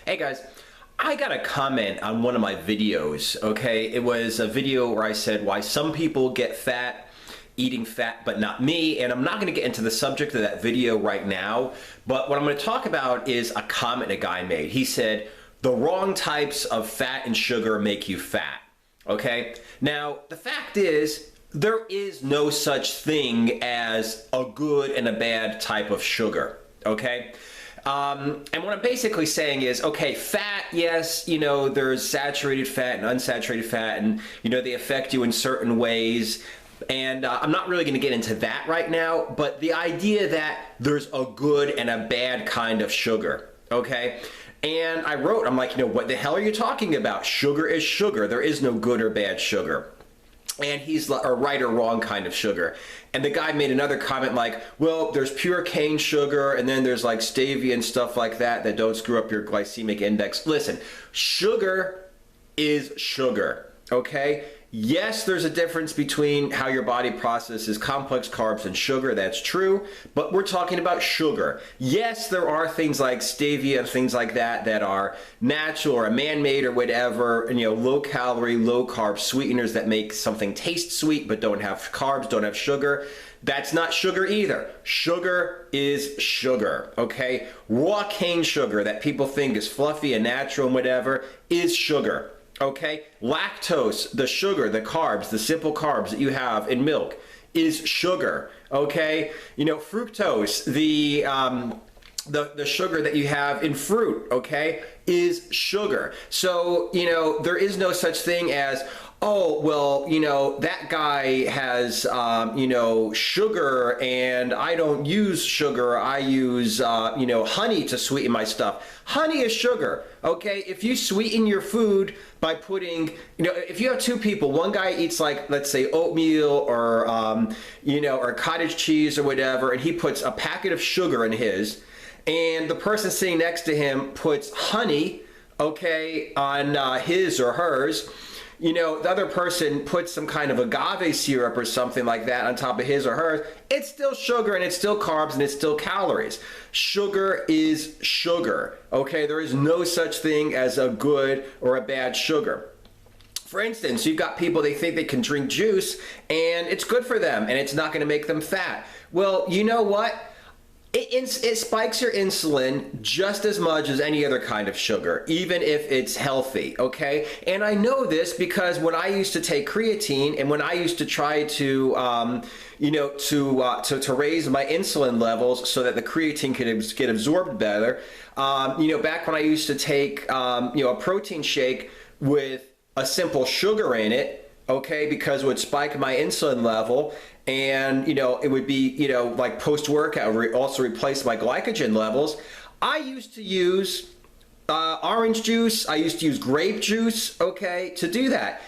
Hey guys, I got a comment on one of my videos, okay? It was a video where I said why some people get fat eating fat but not me, and I'm not going to get into the subject of that video right now, but what I'm going to talk about is a comment a guy made. He said, the wrong types of fat and sugar make you fat, okay? Now, the fact is, there is no such thing as a good and a bad type of sugar, okay? And what I'm basically saying is, okay, fat, yes, you know, there's saturated fat and unsaturated fat, and, you know, they affect you in certain ways. And I'm not really going to get into that right now, but the idea that there's a good and a bad kind of sugar, okay? And I wrote, I'm like, you know, what the hell are you talking about? Sugar is sugar. There is no good or bad sugar. And he's a right or wrong kind of sugar. And the guy made another comment like, well, there's pure cane sugar, and then there's like stevia and stuff like that that don't screw up your glycemic index. Listen, sugar is sugar, okay? Yes, there's a difference between how your body processes complex carbs and sugar, that's true, but we're talking about sugar. Yes, there are things like stevia and things like that that are natural or man-made or whatever, and, you know, low-calorie, low-carb sweeteners that make something taste sweet but don't have carbs, don't have sugar. That's not sugar either. Sugar is sugar, okay? Raw cane sugar that people think is fluffy and natural and whatever is sugar. Okay, lactose, the sugar, the carbs, the simple carbs that you have in milk is sugar. Okay, you know, fructose, the sugar that you have in fruit, okay, is sugar. So, you know, there is no such thing as, oh, well, you know, that guy has, you know, sugar and I don't use sugar. I use, you know, honey to sweeten my stuff. Honey is sugar, okay? If you sweeten your food by putting, you know, if you have two people, one guy eats like, let's say oatmeal or, you know, or cottage cheese or whatever, and he puts a packet of sugar in his, and the person sitting next to him puts honey, okay, on his or hers. You know, the other person puts some kind of agave syrup or something like that on top of his or hers. It's still sugar and it's still carbs and it's still calories. Sugar is sugar, okay? There is no such thing as a good or a bad sugar. For instance, you've got people, they think they can drink juice and it's good for them and it's not going to make them fat. Well, you know what? It spikes your insulin just as much as any other kind of sugar, even if it's healthy, okay? And I know this because when I used to take creatine and when I used to try to, you know, to raise my insulin levels so that the creatine could get absorbed better, you know, back when I used to take, you know, a protein shake with a simple sugar in it, okay, because it would spike my insulin level, and, you know, it would be, you know, like post-workout, also replace my glycogen levels. I used to use orange juice, I used to use grape juice, okay, to do that.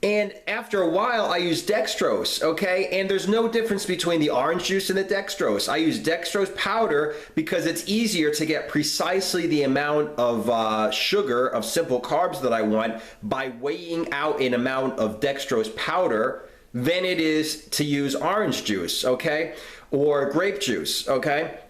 And after a while, I used dextrose, okay? And there's no difference between the orange juice and the dextrose. I use dextrose powder because it's easier to get precisely the amount of sugar, of simple carbs that I want by weighing out an amount of dextrose powder than it is to use orange juice, okay? Or grape juice, okay?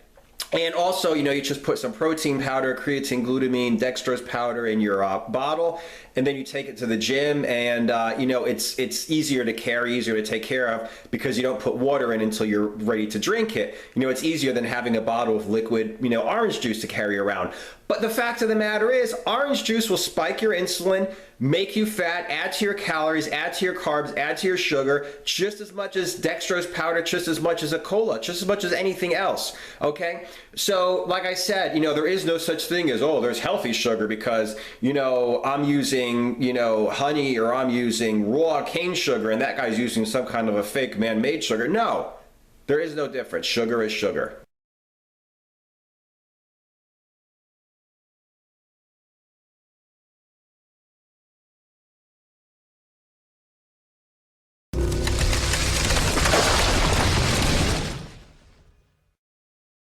And also, you know, you just put some protein powder, creatine, glutamine, dextrose powder in your bottle, and then you take it to the gym, and you know, it's easier to carry, easier to take care of because you don't put water in until you're ready to drink it. You know, it's easier than having a bottle of liquid, you know, orange juice to carry around. But the fact of the matter is, orange juice will spike your insulin, make you fat, add to your calories, add to your carbs, add to your sugar, just as much as dextrose powder, just as much as a cola, just as much as anything else, okay? So, like I said, you know, there is no such thing as, oh, there's healthy sugar because, you know, I'm using, you know, honey or I'm using raw cane sugar and that guy's using some kind of a fake man-made sugar. No, there is no difference. Sugar is sugar.